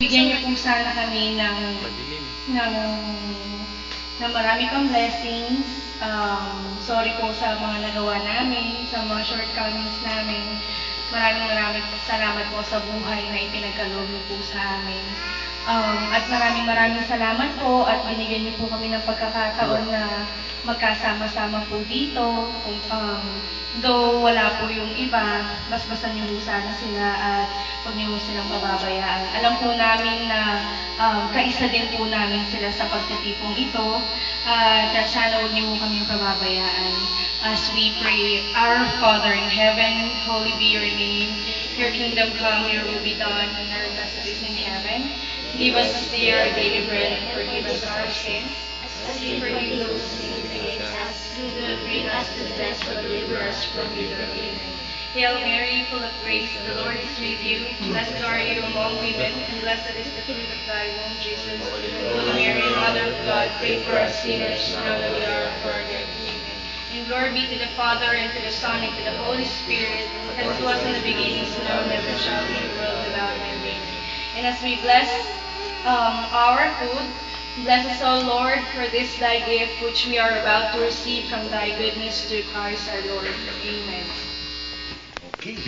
Bigyan niyo po sana kami ng, ng marami pang blessings. Sorry po sa mga nagawa namin, sa mga shortcomings namin. Maraming salamat po sa buhay na ipinagkaloob niyo po sa amin. At maraming salamat po at binigyan niyo po kami ng pagkakataon na magkasama-sama po dito. Though wala po yung iba, basbasan niyo po sana sila at huwag niyo po silang pababayaan. Alam po namin na kaisa din po namin sila sa pagtitipong ito at sana huwag niyo po kami pababayaan. As we pray, Our Father in heaven, holy be your name. Your kingdom come, your will be done on earth as it is in heaven. Give us this day our daily bread and forgive us our sins, as we forgive those who sin against us. Do not bring us to test, but deliver us from evil. Amen. Hail Mary, full of grace, the Lord is with you. Blessed are you among women, and blessed is the fruit of thy womb, Jesus. Holy Mary, Mother of God, pray for us sinners, now and at the hour of our death. Amen. And glory be to the Father, and to the Son, and to the Holy Spirit, as it was in the beginning, so now and ever shall be, world without end. Amen. And as we bless our food, bless us, O Lord, for this thy gift, which we are about to receive from thy goodness through Christ our Lord. Amen. Okay.